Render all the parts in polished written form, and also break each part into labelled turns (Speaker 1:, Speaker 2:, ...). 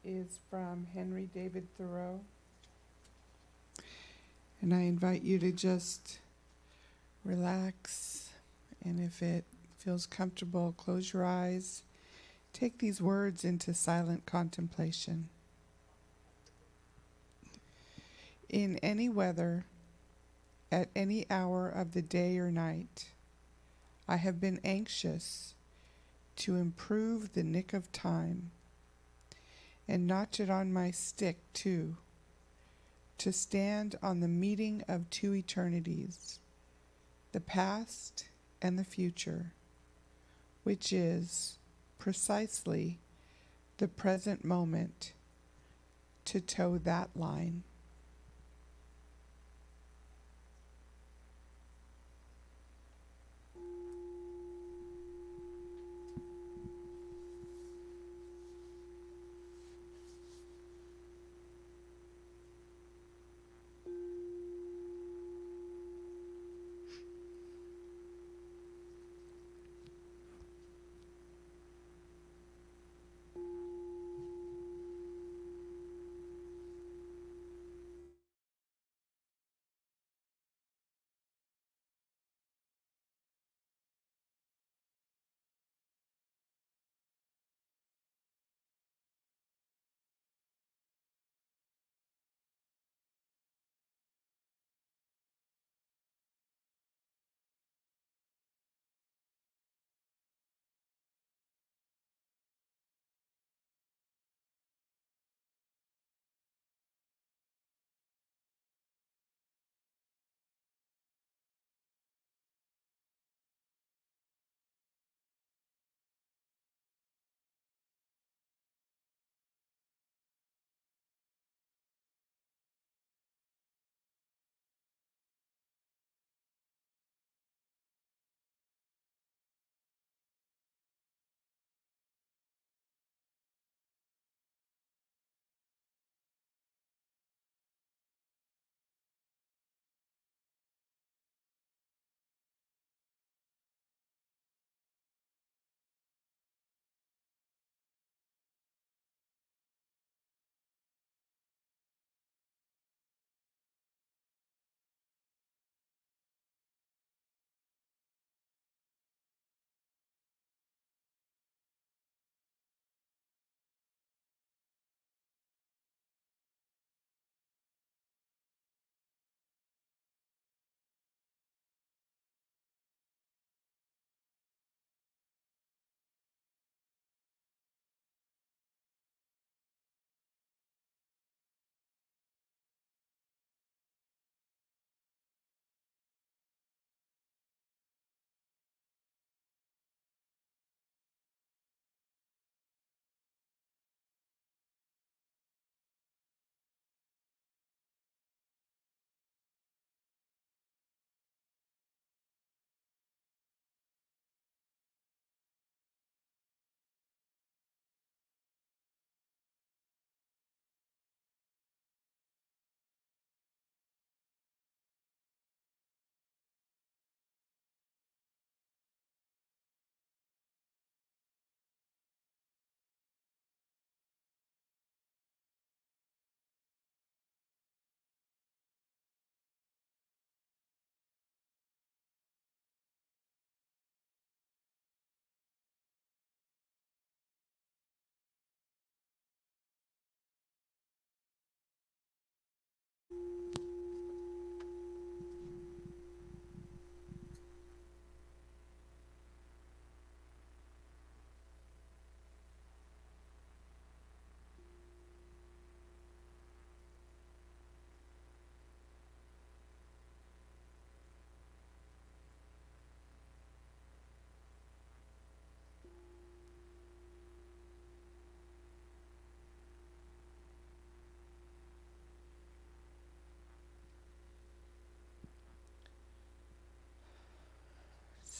Speaker 1: is from Henry David Thoreau. And I invite you to just relax, and if it feels comfortable, close your eyes. Take these words into silent contemplation. In any weather, at any hour of the day or night, I have been anxious to improve the nick of time and notch it on my stick too, to stand on the meeting of two eternities, the past and the future, which is precisely the present moment, to toe that line.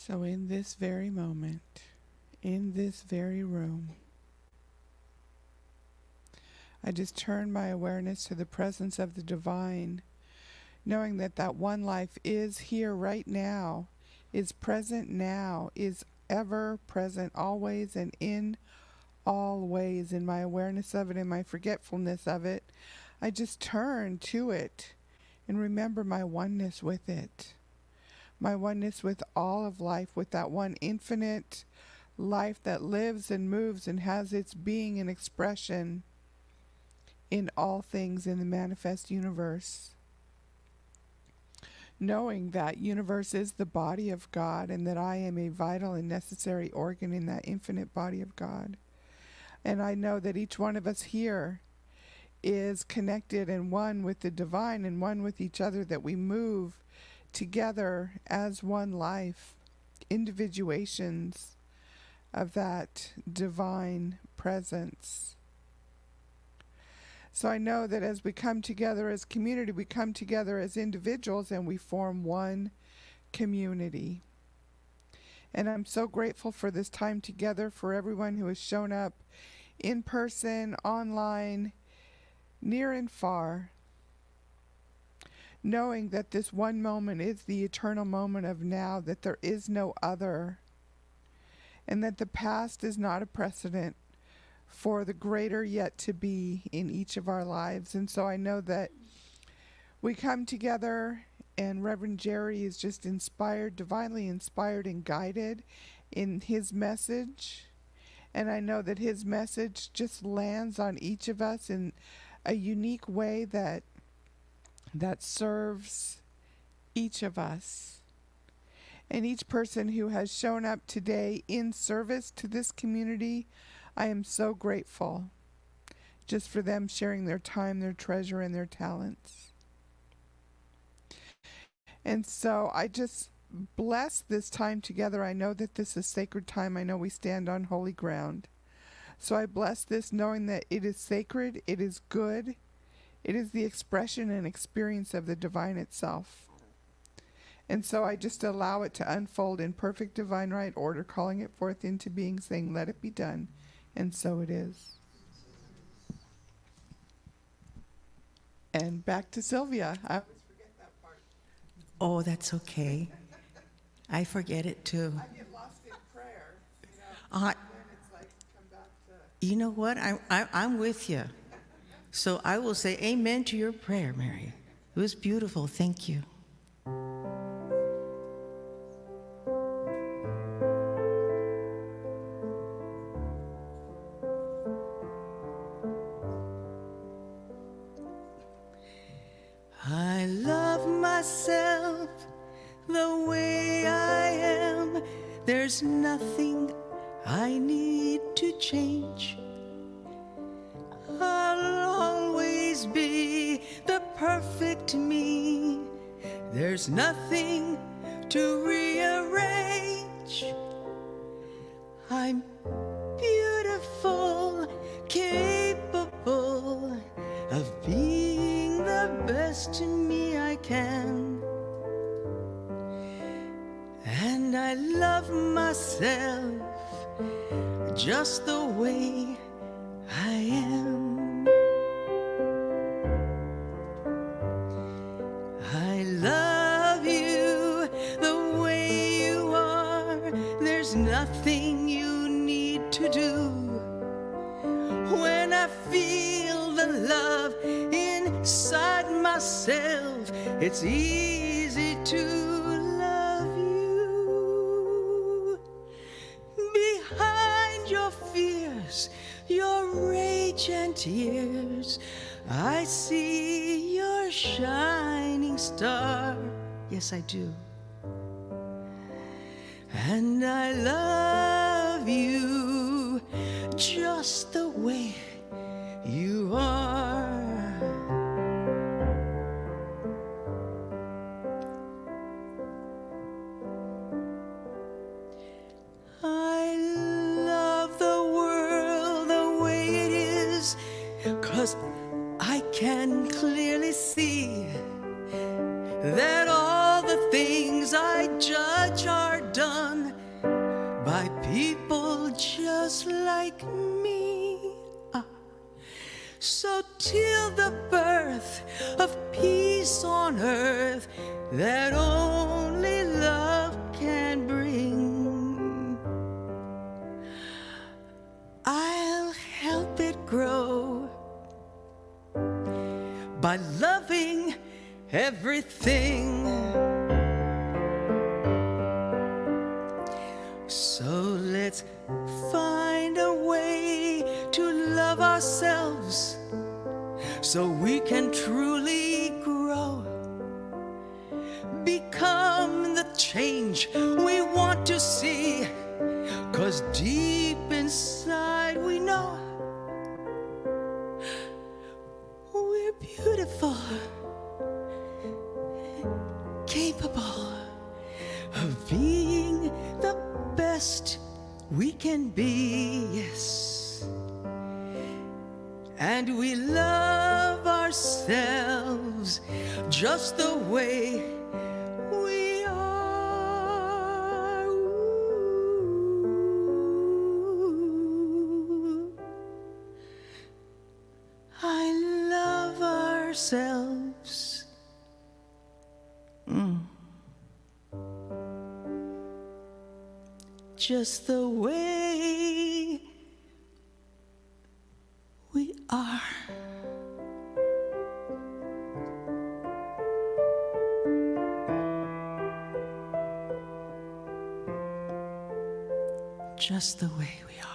Speaker 1: So in this very moment, in this very room, I just turn my awareness to the presence of the divine, knowing that that one life is here right now, is present now, is ever present always, and in always, in my awareness of it and my forgetfulness of it, I just turn to it and remember my oneness with it. My oneness with all of life, with that one infinite life that lives and moves and has its being and expression in all things in the manifest universe. Knowing that universe is the body of God and that I am a vital and necessary organ in that infinite body of God. And I know that each one of us here is connected and one with the divine and one with each other, that we move together as one life, individuations of that divine presence. So I know that as we come together as community, we come together as individuals and we form one community. And I'm so grateful for this time together, for everyone who has shown up in person, online, near and far, knowing that this one moment is the eternal moment of now, that there is no other, and that the past is not a precedent for the greater yet to be in each of our lives. And so I know that we come together and Reverend Jerry is just inspired, divinely inspired and guided in his message. And I know that his message just lands on each of us in a unique way that serves each of us. And each person who has shown up today in service to this community, I am so grateful just for them sharing their time, their treasure, and their talents. And so I just bless this time together. I know that this is sacred time. I know we stand on holy ground. So I bless this knowing that it is sacred, it is good, it is the expression and experience of the divine itself. And so I just allow it to unfold in perfect divine right order, calling it forth into being, saying, let it be done. And so it is. And back to Sylvia. I always forget that part.
Speaker 2: Oh, that's okay. I forget it too.
Speaker 1: I get lost in prayer, and then it's like come back to.
Speaker 2: You know what? I'm with you. So I will say amen to your prayer, Mary. It was beautiful. Thank you. I love myself the way I am. There's nothing I need to change. I'll always be the perfect me. There's nothing to rearrange. I'm beautiful, capable of being the best me I can. And I love myself just the way I am. I love you the way you are. There's nothing you need to do. When I feel the love inside myself, it's easy to love you. Behind your fears, your rage and tears, I see your shining star. Yes, I do. And I love you just the way you are. I love the world the way it is, 'cause I can clearly see that all the things I judge are done by people just like me. So till the birth of peace on earth that only love can bring, I'll by loving everything. So let's find a way to love ourselves so we can truly grow, become the change we want to see, 'cause deep inside we know we're beautiful, capable of being the best we can be, yes. And we love ourselves just the way we are. Ooh. I love ourselves. Just the way we are. Just the way we are.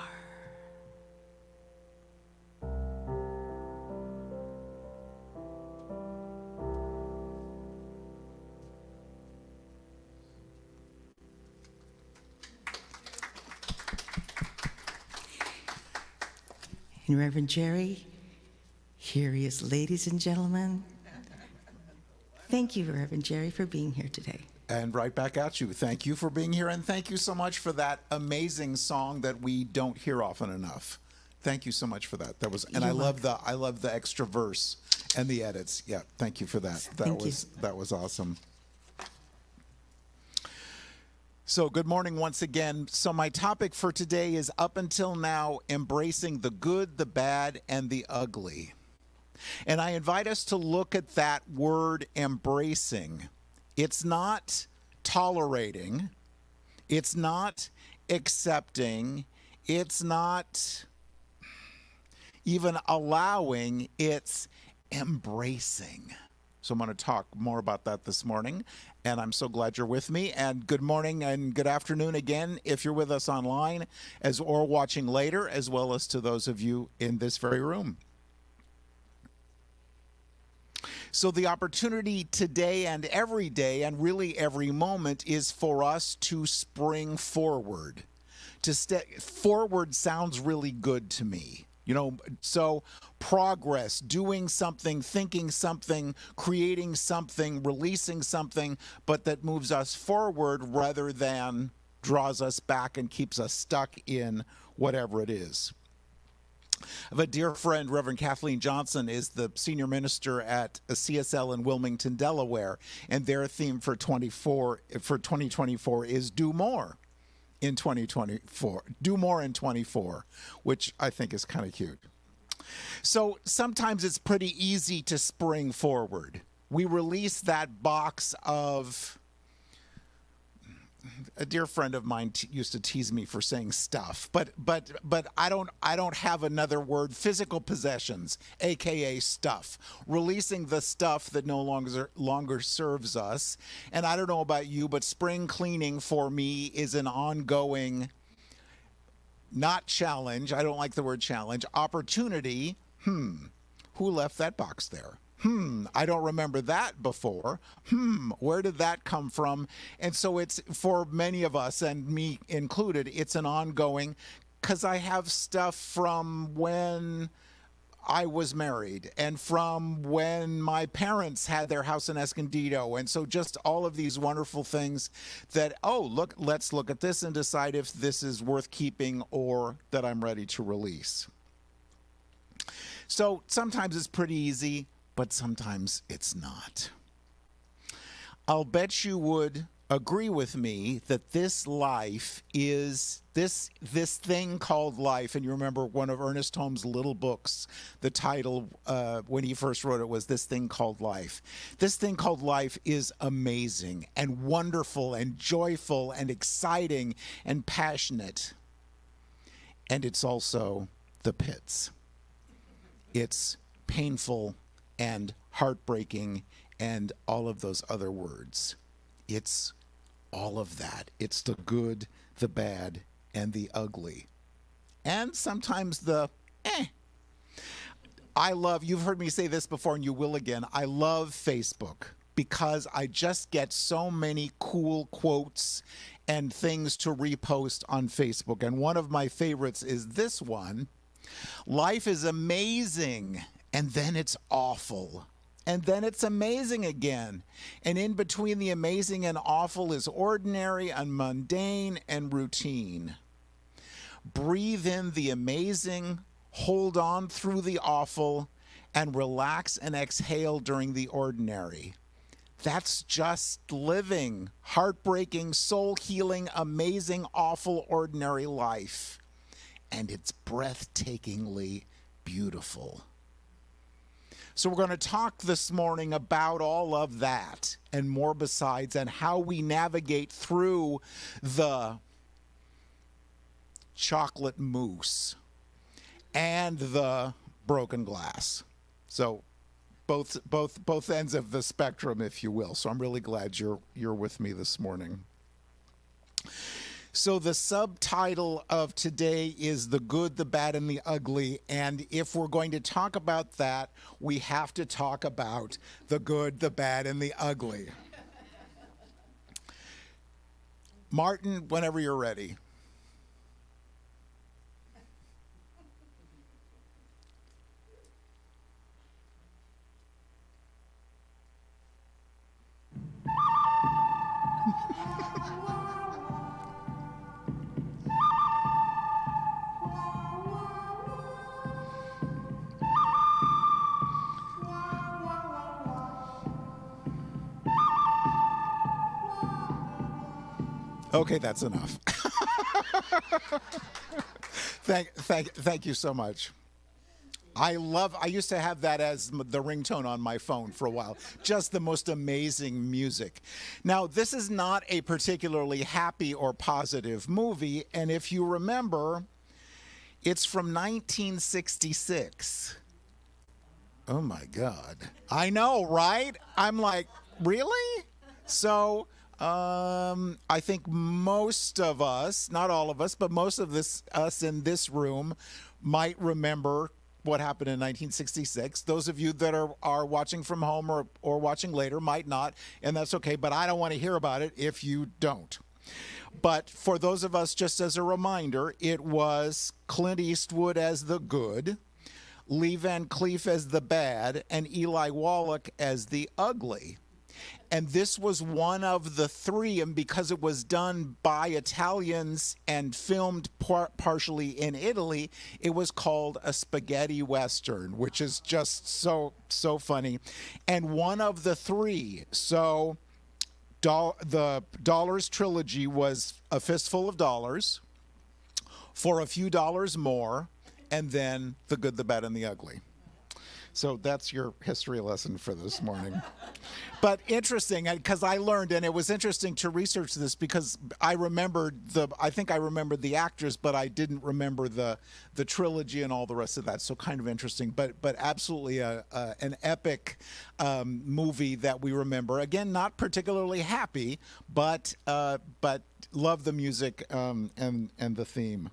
Speaker 2: And Reverend Jerry, here he is, ladies and gentlemen. Thank you, Reverend Jerry, for being here today.
Speaker 3: And right back at you. Thank you for being here, and thank you so much for that amazing song that we don't hear often enough. Thank you so much for that. That was, and I love the extra verse and the edits. Yeah, thank you for that. That was awesome. So good morning once again. So my topic for today is up until now, embracing the good, the bad, and the ugly. And I invite us to look at that word embracing. It's not tolerating. It's not accepting. It's not even allowing. It's embracing. So I'm going to talk more about that this morning, and I'm so glad you're with me. And good morning and good afternoon again if you're with us online or watching later, as well as to those of you in this very room. So the opportunity today and every day, and really every moment, is for us to spring forward. To step forward sounds really good to me. You know, so progress, doing something, thinking something, creating something, releasing something, but that moves us forward rather than draws us back and keeps us stuck in whatever it is. I have a dear friend, Reverend Kathleen Johnson, is the senior minister at CSL in Wilmington, Delaware, and their theme for 2024 is do more. In 2024, do more in 24, which I think is kind of cute. So sometimes it's pretty easy to spring forward. We release that box of, a dear friend of mine used to tease me for saying stuff, but I don't have another word. Physical possessions, aka stuff. Releasing the stuff that no longer serves us. And I don't know about you, but spring cleaning for me is an ongoing, not challenge. I don't like the word challenge. Opportunity. Who left that box there? I don't remember that before. Where did that come from? And so it's, for many of us, and me included, it's an ongoing, because I have stuff from when I was married and from when my parents had their house in Escondido. And so just all of these wonderful things that, let's look at this and decide if this is worth keeping or that I'm ready to release. So sometimes it's pretty easy, but sometimes it's not. I'll bet you would agree with me that this life is this thing called life. And you remember one of Ernest Holmes' little books, the title when he first wrote it was This Thing Called Life. This thing called life is amazing and wonderful and joyful and exciting and passionate. And it's also the pits. It's painful and heartbreaking and all of those other words. It's all of that. It's the good, the bad, and the ugly. And sometimes the eh. You've heard me say this before and you will again, I love Facebook because I just get so many cool quotes and things to repost on Facebook. And one of my favorites is this one: life is amazing, and then it's awful. And then it's amazing again. And in between the amazing and awful is ordinary and mundane and routine. Breathe in the amazing, hold on through the awful, and relax and exhale during the ordinary. That's just living. Heartbreaking, soul-healing, amazing, awful, ordinary life. And it's breathtakingly beautiful. So we're going to talk this morning about all of that and more besides, and how we navigate through the chocolate mousse and the broken glass. So both ends of the spectrum, if you will. So I'm really glad you're with me this morning. So the subtitle of today is The Good, the Bad, and the Ugly. And if we're going to talk about that, we have to talk about the good, the bad, and the ugly. Martin, whenever you're ready. Okay, that's enough. Thank you so much. I used to have that as the ringtone on my phone for a while. Just the most amazing music. Now, this is not a particularly happy or positive movie, and if you remember, it's from 1966. Oh my God. I know, right? I'm like, really? So, I think most of us, not all of us, but most of us in this room might remember what happened in 1966. Those of you that are watching from home or watching later might not, and that's okay, but I don't want to hear about it if you don't. But for those of us, just as a reminder, it was Clint Eastwood as the good, Lee Van Cleef as the bad, and Eli Wallach as the ugly. And this was one of the three, and because it was done by Italians and filmed partially in Italy, it was called a spaghetti western, which is just so funny. And one of the three, so the Dollars trilogy was A Fistful of Dollars, For a Few Dollars More, and then The Good, the Bad, and the Ugly. So that's your history lesson for this morning. But interesting, because I learned, and it was interesting to research this because I think I remembered the actors, but I didn't remember the trilogy and all the rest of that. So kind of interesting, but absolutely an epic movie that we remember. Again, not particularly happy, but love the music and the theme.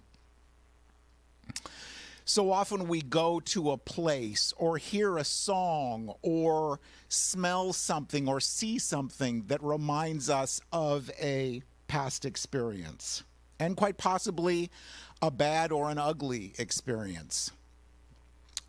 Speaker 3: So often we go to a place or hear a song or smell something or see something that reminds us of a past experience, and quite possibly a bad or an ugly experience.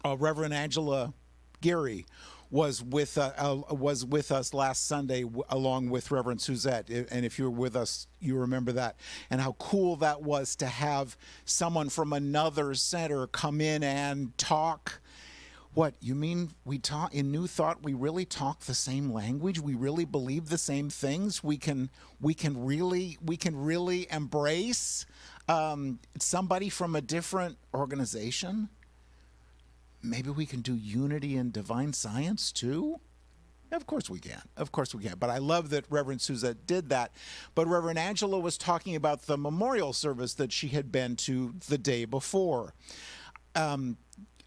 Speaker 3: Reverend Angela Geary was with us last Sunday along with Reverend Suzette, and if you were with us, you remember that, and how cool that was to have someone from another center come in and talk. What, you mean we talk in New Thought? We really talk the same language? We really believe the same things? We can really embrace somebody from a different organization? Maybe we can do unity and divine science too? Of course we can. Of course we can. But I love that Reverend Suzette did that. But Reverend Angela was talking about the memorial service that she had been to the day before.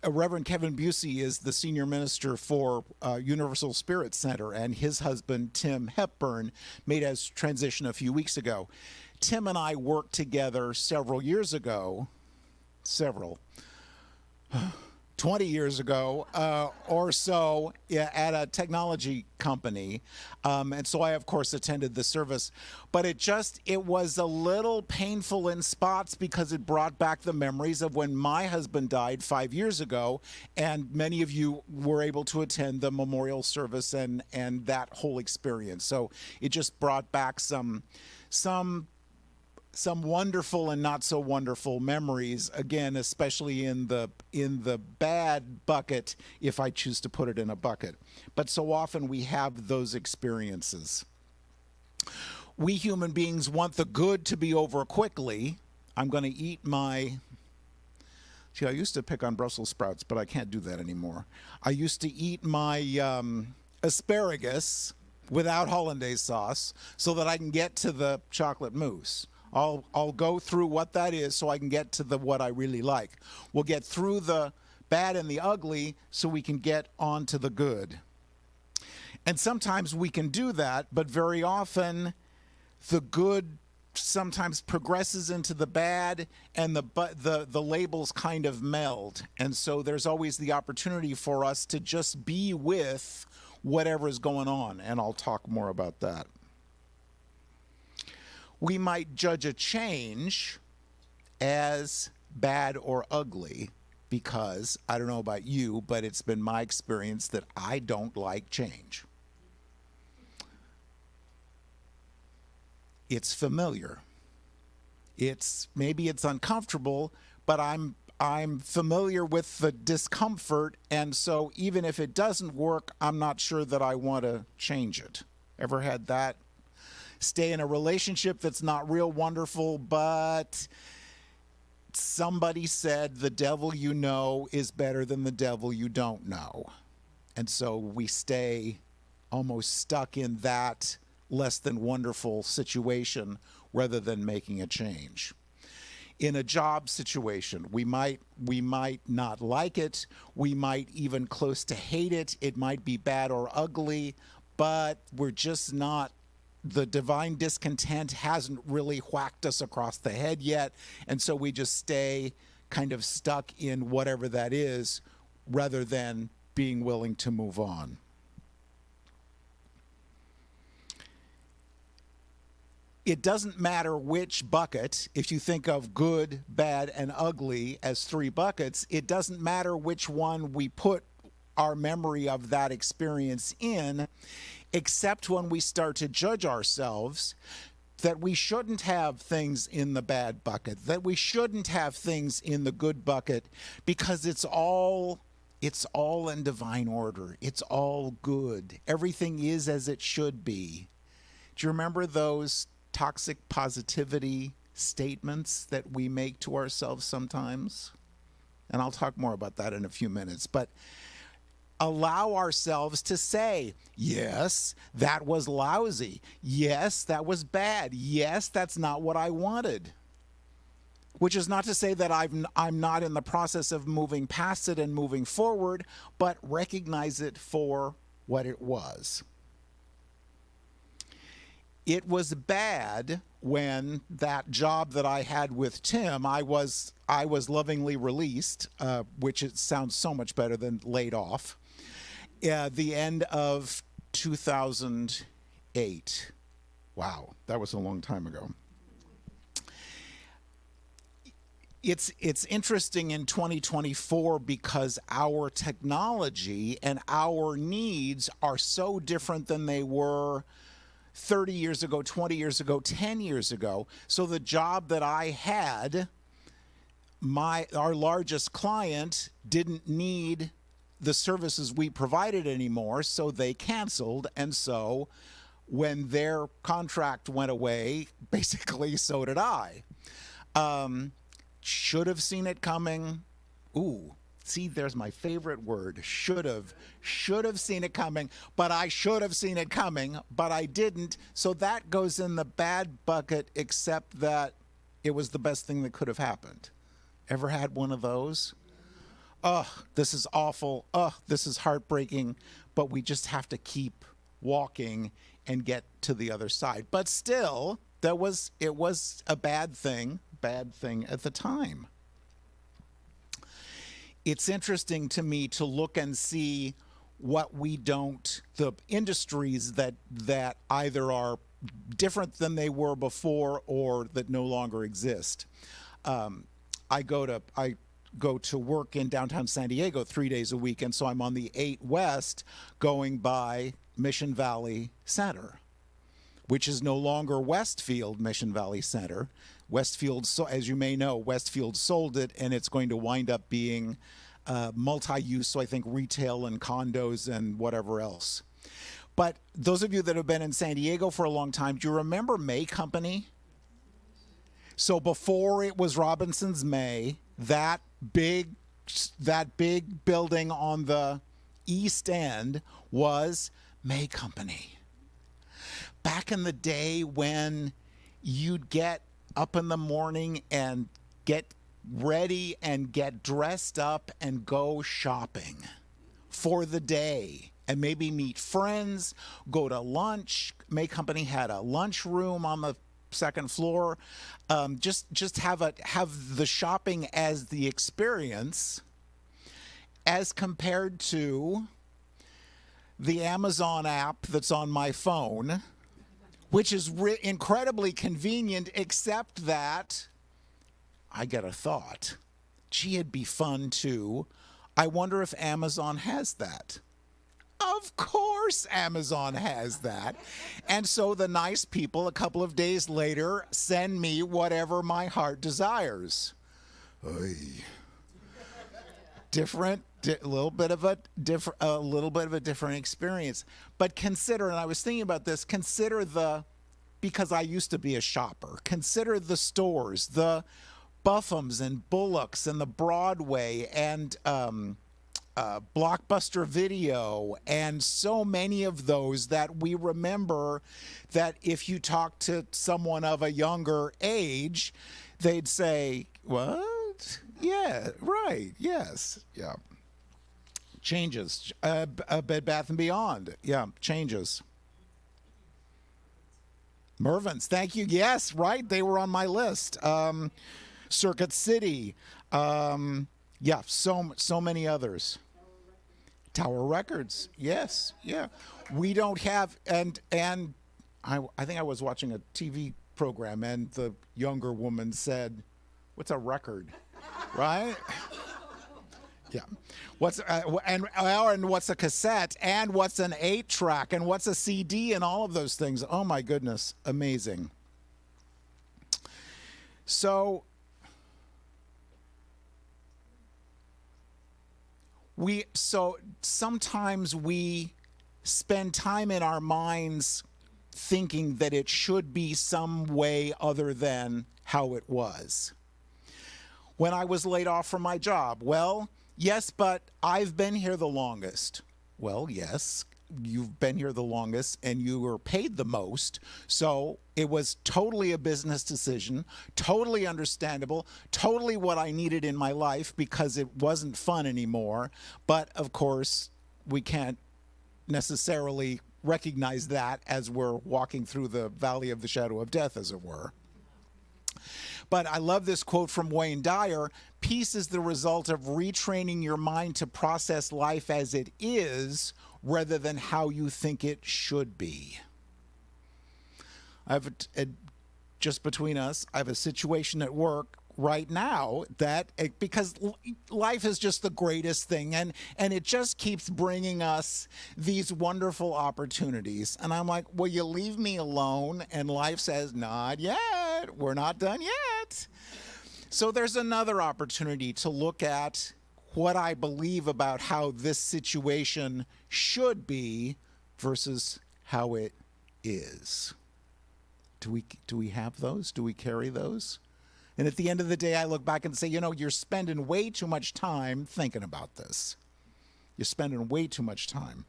Speaker 3: Reverend Kevin Busey is the senior minister for Universal Spirit Center, and his husband, Tim Hepburn, made his transition a few weeks ago. Tim and I worked together several years ago, 20 years ago or so, at a technology company. And so I, of course, attended the service. But it was a little painful in spots because it brought back the memories of when my husband died 5 years ago. And many of you were able to attend the memorial service and that whole experience. So it just brought back some wonderful and not so wonderful memories, again, especially in the bad bucket, if I choose to put it in a bucket. But so often we have those experiences. We human beings want the good to be over quickly. I'm going to eat I used to pick on Brussels sprouts, but I can't do that anymore. I used to eat my asparagus without hollandaise sauce so that I can get to the chocolate mousse. I'll go through what that is so I can get to what I really like. We'll get through the bad and the ugly so we can get on to the good. And sometimes we can do that, but very often the good sometimes progresses into the bad, and the labels kind of meld. And so there's always the opportunity for us to just be with whatever is going on, and I'll talk more about that. We might judge a change as bad or ugly because, I don't know about you, but it's been my experience that I don't like change. It's familiar. Maybe it's uncomfortable, but I'm familiar with the discomfort, and so even if it doesn't work, I'm not sure that I want to change it. Ever had that? Stay in a relationship that's not real wonderful, but somebody said the devil you know is better than the devil you don't know. And so we stay almost stuck in that less than wonderful situation rather than making a change. In a job situation, we might not like it, we might even close to hate it, it might be bad or ugly, but we're just not, the divine discontent hasn't really whacked us across the head yet, and so we just stay kind of stuck in whatever that is rather than being willing to move on. It doesn't matter which bucket, if you think of good, bad, and ugly as three buckets, it doesn't matter which one we put our memory of that experience in, except when we start to judge ourselves that we shouldn't have things in the bad bucket, that we shouldn't have things in the good bucket, because it's all in divine order. It's all good. Everything is as it should be. Do you remember those toxic positivity statements that we make to ourselves sometimes? And I'll talk more about that in a few minutes. But allow ourselves to say, yes, that was lousy. Yes, that was bad. Yes, that's not what I wanted. Which is not to say that I'm not in the process of moving past it and moving forward, but recognize it for what it was. It was bad when that job that I had with Tim, I was lovingly released, which it sounds so much better than laid off, the end of 2008. Wow, that was a long time ago. It's interesting in 2024 because our technology and our needs are so different than they were 30 years ago, 20 years ago, 10 years ago. So the job that I had, our largest client didn't need the services we provided anymore, so they canceled. And so when their contract went away, basically so did I. Should have seen it coming. Ooh, see, there's my favorite word, should have seen it coming, but I should have seen it coming, but I didn't. So that goes in the bad bucket, except that it was the best thing that could have happened. Ever had one of those? this is awful. This is heartbreaking. But we just have to keep walking and get to the other side. But still, it was a bad thing at the time. It's interesting to me to look and see what we don't, the industries that either are different than they were before or that no longer exist. I go to work in downtown San Diego 3 days a week, and so I'm on the 8 West going by Mission Valley Center, which is no longer Westfield Mission Valley Center. Westfield, so as you may know, Westfield sold it, and it's going to wind up being multi-use, so I think retail and condos and whatever else. But those of you that have been in San Diego for a long time, do you remember May Company? So before it was Robinson's May, that big building on the East End was May Company. Back in the day when you'd get up in the morning and get ready and get dressed up and go shopping for the day and maybe meet friends, go to lunch. May Company had a lunch room on the second floor. Just have the shopping as the experience, as compared to the Amazon app that's on my phone, which is incredibly convenient, except that I get a thought. Gee, it'd be fun too. I wonder if Amazon has that. Of course Amazon has that. And so the nice people a couple of days later send me whatever my heart desires. Oy. Different, a little bit of a different experience. But consider, and I was thinking about this, because I used to be a shopper, consider the stores, the Buffums and Bullocks and the Broadway and Blockbuster Video, and so many of those that we remember that if you talk to someone of a younger age, they'd say, what? Yeah, right, yes, yeah. Changes. Bed Bath & Beyond, yeah, changes. Mervyn's, thank you, yes, right, they were on my list. Circuit City, yeah, so many others. Tower Records, yes, yeah. We don't have, and I think I was watching a TV program, and the younger woman said, "What's a record?" Right? Yeah. What's and what's a cassette, and what's an 8-track, and what's a CD, and all of those things. Oh my goodness, amazing. So sometimes we spend time in our minds thinking that it should be some way other than how it was. When I was laid off from my job, well, yes, but I've been here the longest. Well, yes, you've been here the longest and you were paid the most. So it was totally a business decision, totally understandable, totally what I needed in my life because it wasn't fun anymore. But of course, we can't necessarily recognize that as we're walking through the valley of the shadow of death, as it were. But I love this quote from Wayne Dyer: peace is the result of retraining your mind to process life as it is rather than how you think it should be. Just between us, I have a situation at work right now because life is just the greatest thing, and it just keeps bringing us these wonderful opportunities. And I'm like, will you leave me alone? And life says, not yet. We're not done yet. So there's another opportunity to look at what I believe about how this situation should be versus how it is. Do we have those? Do we carry those? And at the end of the day, I look back and say, you're spending way too much time thinking about this. You're spending way too much time.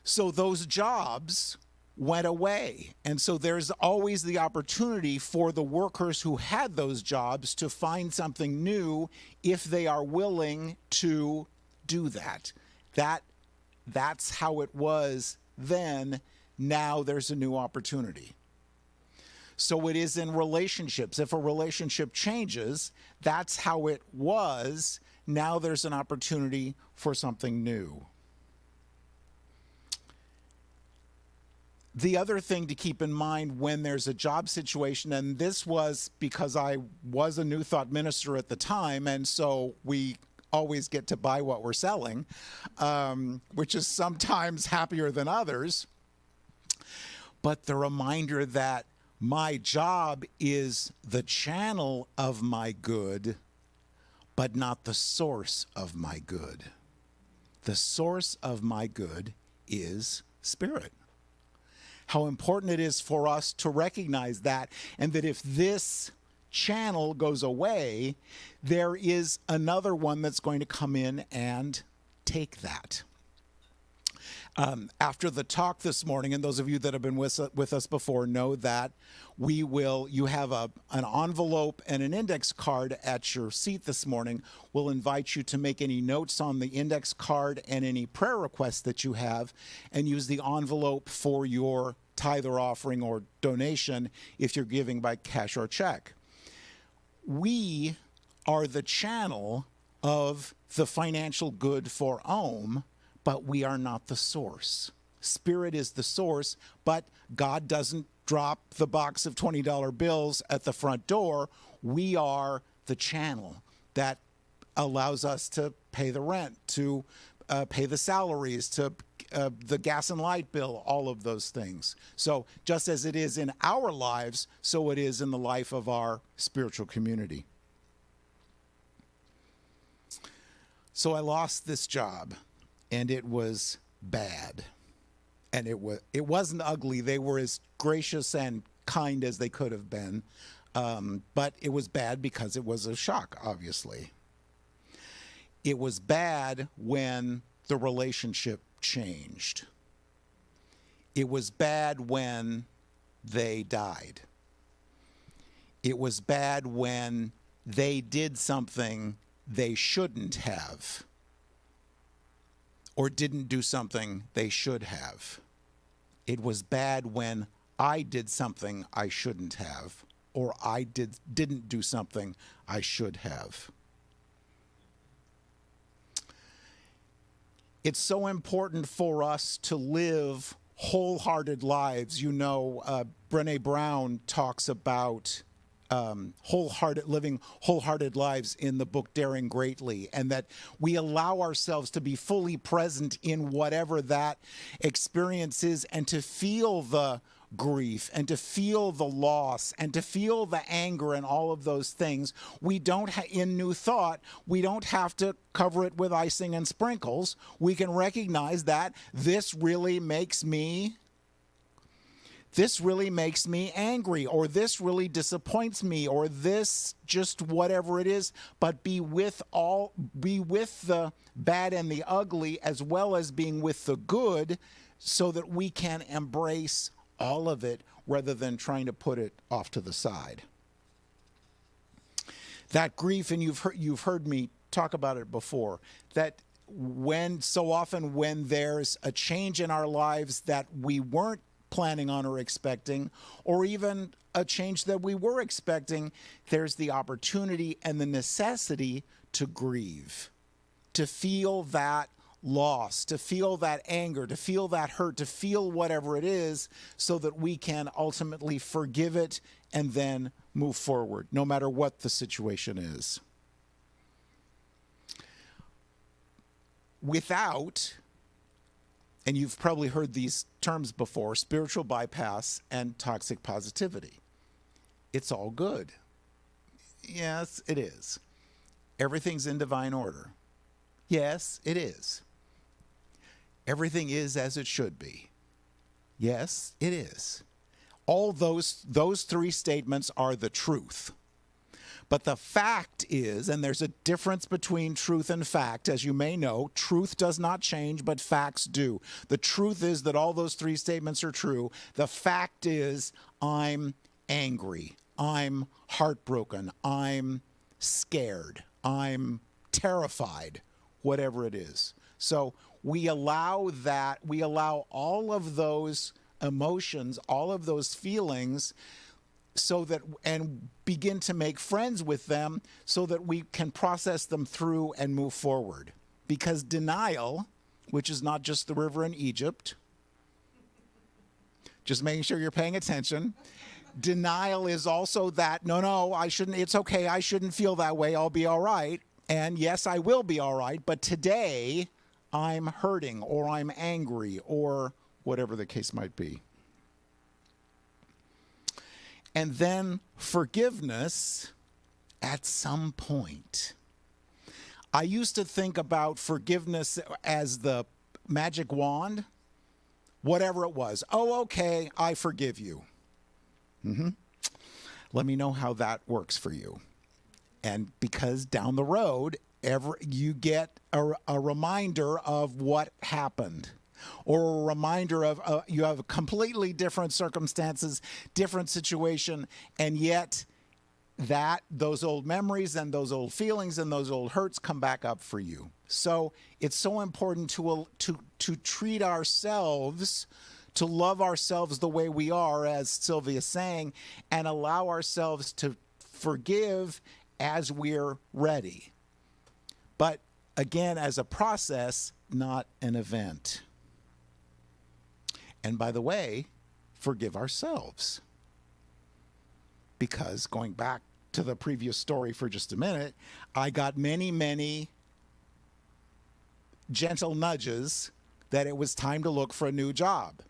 Speaker 3: So those jobs went away. And so there's always the opportunity for the workers who had those jobs to find something new if they are willing to do that. That's how it was then. Now there's a new opportunity. So it is in relationships. If a relationship changes, that's how it was. Now there's an opportunity for something new. The other thing to keep in mind when there's a job situation, and this was because I was a New Thought minister at the time, and so we always get to buy what we're selling, which is sometimes happier than others. But the reminder that my job is the channel of my good, but not the source of my good. The source of my good is Spirit. How important it is for us to recognize that, and that if this channel goes away, there is another one that's going to come in and take that. After the talk this morning, and those of you that have been with us before know that you have an envelope and an index card at your seat this morning. We'll invite you to make any notes on the index card and any prayer requests that you have, and use the envelope for your tithe or offering or donation if you're giving by cash or check. We are the channel of the financial good for Ohm, but we are not the source. Spirit is the source, but God doesn't drop the box of $20 bills at the front door. We are the channel that allows us to pay the rent, to pay the salaries, to the gas and light bill, all of those things. So just as it is in our lives, so it is in the life of our spiritual community. So I lost this job, and it was bad. And it wasn't ugly. They were as gracious and kind as they could have been. But it was bad because it was a shock, obviously. It was bad when the relationship changed. It was bad when they died. It was bad when they did something they shouldn't have, or didn't do something they should have. It was bad when I did something I shouldn't have, or I didn't do something I should have. It's so important for us to live wholehearted lives. You know, Brené Brown talks about living wholehearted lives in the book Daring Greatly, and that we allow ourselves to be fully present in whatever that experience is, and to feel the grief, and to feel the loss, and to feel the anger, and all of those things. We don't in New Thought, we don't have to cover it with icing and sprinkles. We can recognize that this really makes me angry, or this really disappoints me, or this just whatever it is, but be with the bad and the ugly, as well as being with the good, so that we can embrace all of it rather than trying to put it off to the side. That grief, and you've heard me talk about it before, that so often when there's a change in our lives that we weren't planning on or expecting, or even a change that we were expecting, there's the opportunity and the necessity to grieve, to feel that loss, to feel that anger, to feel that hurt, to feel whatever it is, so that we can ultimately forgive it and then move forward, no matter what the situation is. Without, and you've probably heard these terms before, spiritual bypass and toxic positivity. It's all good. Yes, it is. Everything's in divine order. Yes, it is. Everything is as it should be. Yes, it is. All those three statements are the truth. But the fact is, and there's a difference between truth and fact, as you may know, truth does not change, but facts do. The truth is that all those three statements are true. The fact is, I'm angry, I'm heartbroken, I'm scared, I'm terrified, whatever it is. So we allow all of those emotions, all of those feelings, so that, and begin to make friends with them so that we can process them through and move forward. Because denial, which is not just the river in Egypt, just making sure you're paying attention. Denial is also that, no, I shouldn't, it's okay, I shouldn't feel that way, I'll be all right. And yes, I will be all right, but today I'm hurting or I'm angry or whatever the case might be. And then forgiveness at some point. I used to think about forgiveness as the magic wand, whatever it was. Oh, okay, I forgive you. Let me know how that works for you. And because down the road, you get a reminder of what happened. Or a reminder of you have completely different circumstances, different situation, and yet those old memories and those old feelings and those old hurts come back up for you. So it's so important to treat ourselves, to love ourselves the way we are, as Sylvia is saying, and allow ourselves to forgive as we're ready. But again, as a process, not an event. And by the way, forgive ourselves. Because going back to the previous story for just a minute, I got many, many gentle nudges that it was time to look for a new job.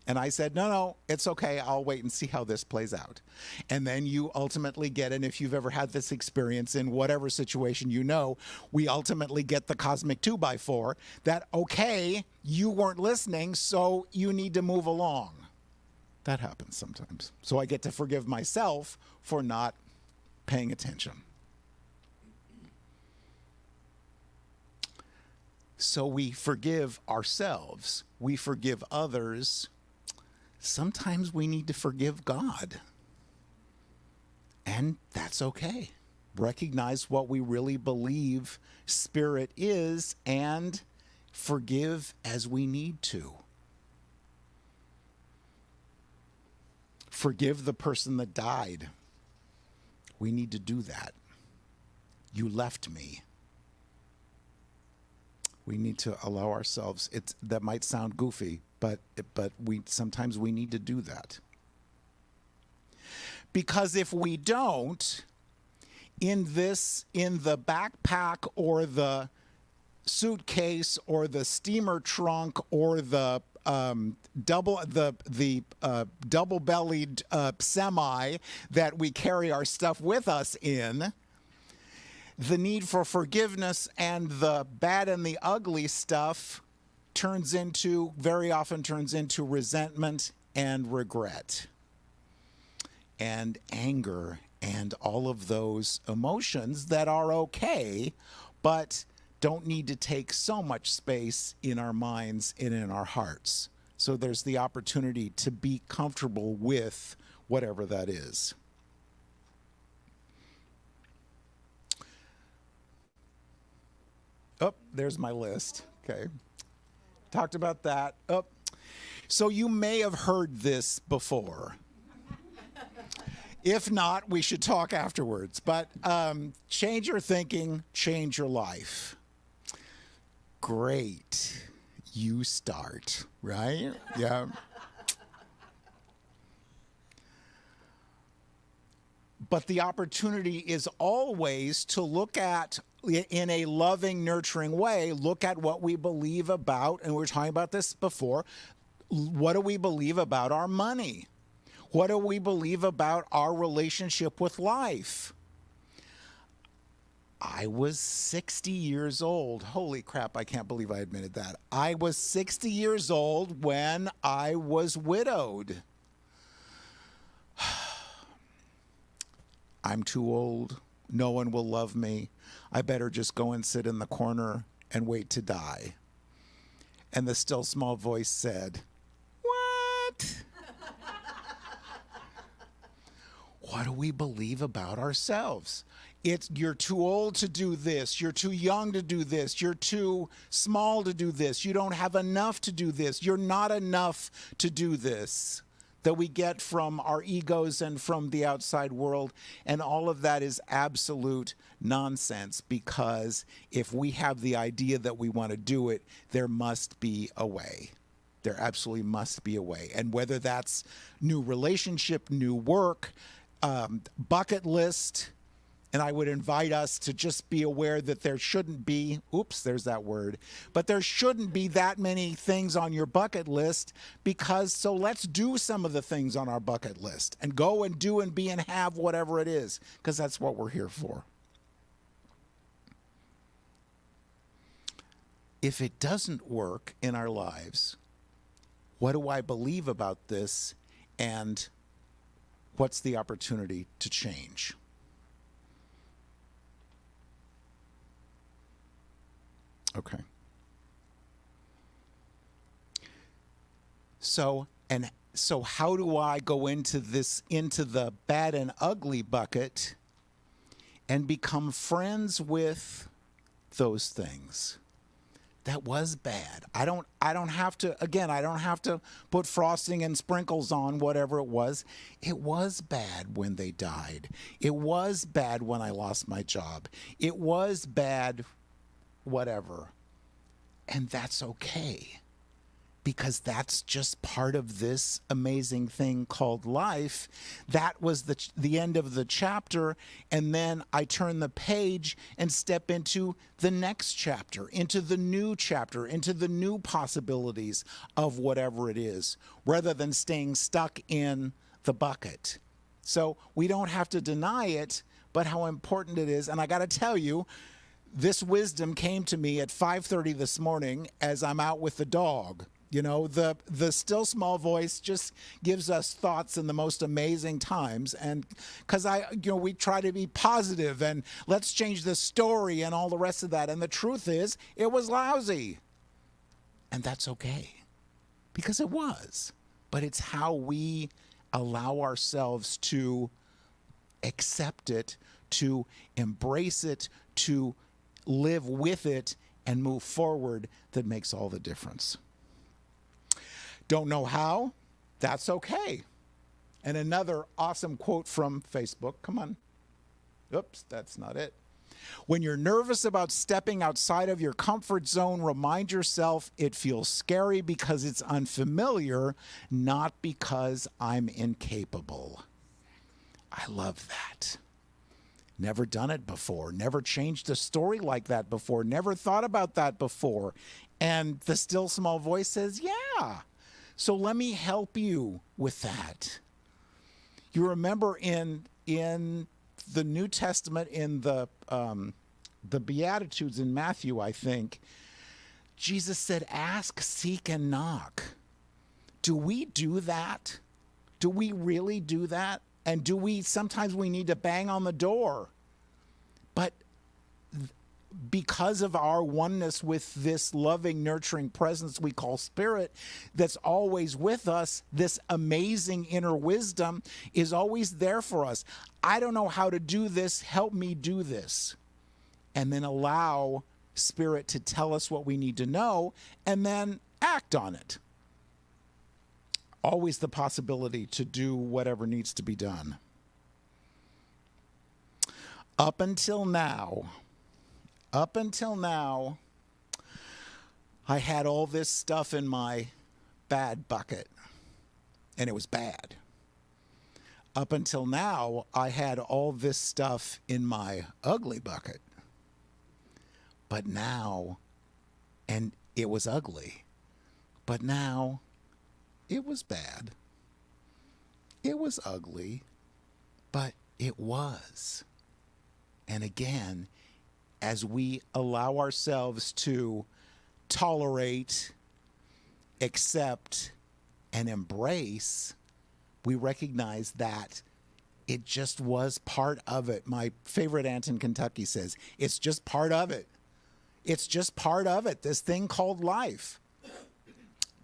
Speaker 3: And I said, no, it's okay. I'll wait and see how this plays out. And then you ultimately get, and if you've ever had this experience in whatever situation you know, we ultimately get the cosmic 2x4 that, okay, you weren't listening, so you need to move along. That happens sometimes. So I get to forgive myself for not paying attention. So we forgive ourselves. We forgive others. Sometimes we need to forgive God. And that's okay. Recognize what we really believe Spirit is and forgive as we need to. Forgive the person that died. We need to do that. You left me. We need to allow ourselves, that might sound goofy, but sometimes we need to do that. Because if we don't, in the backpack or the suitcase or the steamer trunk or the double-bellied semi that we carry our stuff with us in, the need for forgiveness and the bad and the ugly stuff very often turns into resentment and regret and anger and all of those emotions that are okay, but don't need to take so much space in our minds and in our hearts. So there's the opportunity to be comfortable with whatever that is. Oh, there's my list. Okay. Talked about that. Oh. So you may have heard this before. If not, we should talk afterwards. But change your thinking, change your life. Great. You start, right? Yeah. But the opportunity is always to look at, in a loving, nurturing way, look at what we believe about, and we were talking about this before, what do we believe about our money? What do we believe about our relationship with life? I was 60 years old. Holy crap, I can't believe I admitted that. I was 60 years old when I was widowed. I'm too old. No one will love me. I better just go and sit in the corner and wait to die. And the still small voice said, what? What do we believe about ourselves? It's you're too old to do this. You're too young to do this. You're too small to do this. You don't have enough to do this. You're not enough to do this. That we get from our egos and from the outside world. And all of that is absolute nonsense, because if we have the idea that we want to do it, there must be a way. There absolutely must be a way. And whether that's new relationship, new work, bucket list, and I would invite us to just be aware that there shouldn't be, oops, there's that word, but there shouldn't be that many things on your bucket list, because so let's do some of the things on our bucket list and go and do and be and have whatever it is, because that's what we're here for. If it doesn't work in our lives, what do I believe about this, and what's the opportunity to change? Okay. So how do I go into the bad and ugly bucket and become friends with those things? That was bad. I don't have to put frosting and sprinkles on whatever it was. It was bad when they died. It was bad when I lost my job. It was bad whatever. And that's okay, because that's just part of this amazing thing called life. That was the end of the chapter, and then I turn the page and step into the next chapter, into the new chapter, into the new possibilities of whatever it is, rather than staying stuck in the bucket. So we don't have to deny it, but how important it is. And I got to tell you, this wisdom came to me at 5:30 this morning as I'm out with the dog. You know, the still small voice just gives us thoughts in the most amazing times. And because we try to be positive and let's change the story and all the rest of that. And the truth is, it was lousy. And that's okay, because it was. But it's how we allow ourselves to accept it, to embrace it, to live with it and move forward that makes all the difference. Don't know how? That's okay. And another awesome quote from Facebook. Come on. Oops, that's not it. When you're nervous about stepping outside of your comfort zone, remind yourself it feels scary because it's unfamiliar, not because I'm incapable. I love that. Never done it before, never changed a story like that before, never thought about that before. And the still small voice says, yeah. So let me help you with that. You remember in the New Testament, in the Beatitudes in Matthew, I think, Jesus said, ask, seek, and knock. Do we do that? Do we really do that? And sometimes we need to bang on the door. But because of our oneness with this loving, nurturing presence we call spirit that's always with us, this amazing inner wisdom is always there for us. I don't know how to do this. Help me do this. And then allow spirit to tell us what we need to know and then act on it. Always the possibility to do whatever needs to be done. Up until now, I had all this stuff in my bad bucket, and it was bad. Up until now, I had all this stuff in my ugly bucket. But now, and it was ugly, but now it was bad. It was ugly, but it was. And again, as we allow ourselves to tolerate, accept, and embrace, we recognize that It just was part of it. My favorite aunt in Kentucky says, it's just part of it. It's just part of it, this thing called life.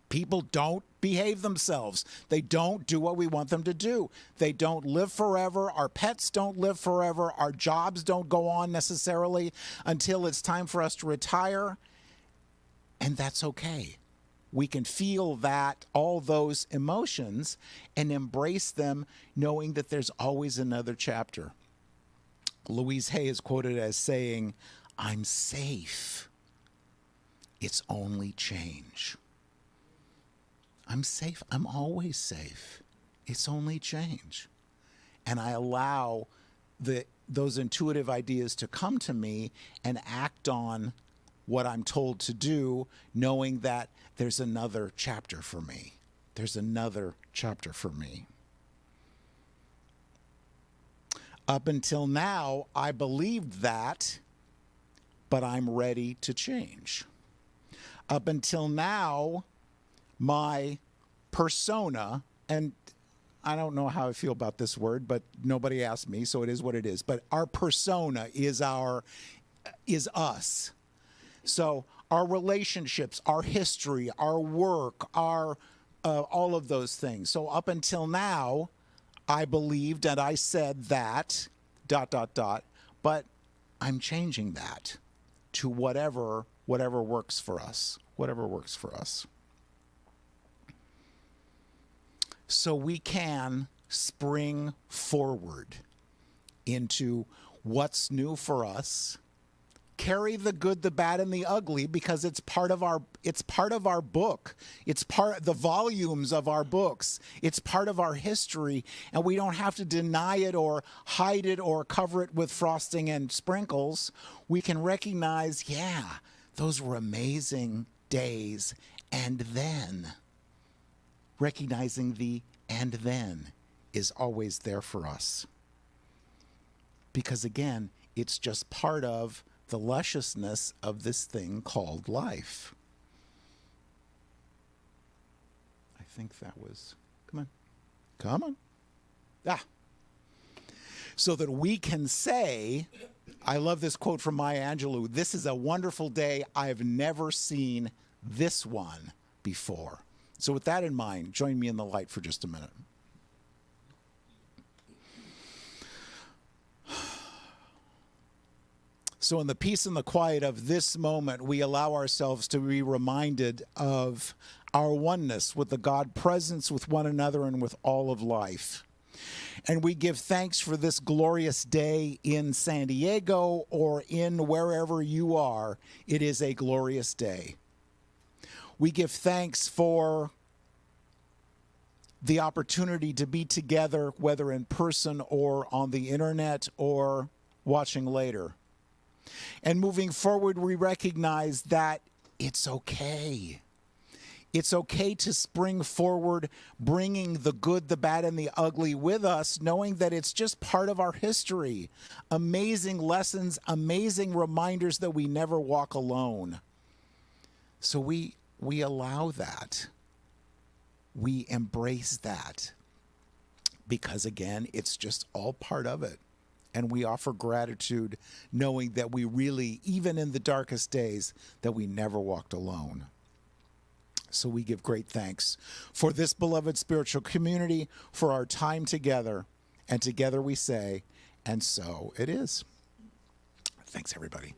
Speaker 3: People don't behave themselves. They don't do what we want them to do. They don't live forever. Our pets don't live forever. Our jobs don't go on necessarily until it's time for us to retire. And that's okay. We can feel that, all those emotions, and embrace them knowing that there's always another chapter. Louise Hay is quoted as saying, "I'm safe. It's only change." I'm safe. I'm always safe. It's only change. And I allow those intuitive ideas to come to me and act on what I'm told to do, knowing that there's another chapter for me. There's another chapter for me. Up until now, I believed that, but I'm ready to change. Up until now, my persona, and I don't know how I feel about this word, but nobody asked me, so it is what it is. But our persona is us. So our relationships, our history, our work, our all of those things. So up until now, I believed and I said that, ... but I'm changing that to whatever works for us, whatever works for us. So we can spring forward into what's new for us, carry the good, the bad, and the ugly, because it's part of our book. It's part the volumes of our books. It's part of our history, and we don't have to deny it or hide it or cover it with frosting and sprinkles. We can recognize, yeah, those were amazing days, and then recognizing the "and then" is always there for us. Because again, it's just part of the lusciousness of this thing called life. I think that was, come on. So that we can say, I love this quote from Maya Angelou, "This is a wonderful day. I've never seen this one before." So with that in mind, join me in the light for just a minute. So in the peace and the quiet of this moment, we allow ourselves to be reminded of our oneness with the God presence, with one another, and with all of life. And we give thanks for this glorious day in San Diego or in wherever you are. It is a glorious day. We give thanks for the opportunity to be together, whether in person or on the internet or watching later. And moving forward, we recognize that it's okay. It's okay to spring forward, bringing the good, the bad, and the ugly with us, knowing that it's just part of our history. Amazing lessons, amazing reminders that we never walk alone. So we allow that. We embrace that. Because again, it's just all part of it. And we offer gratitude, knowing that we really, even in the darkest days, that we never walked alone. So we give great thanks for this beloved spiritual community, for our time together. And together we say, and so it is. Thanks, everybody.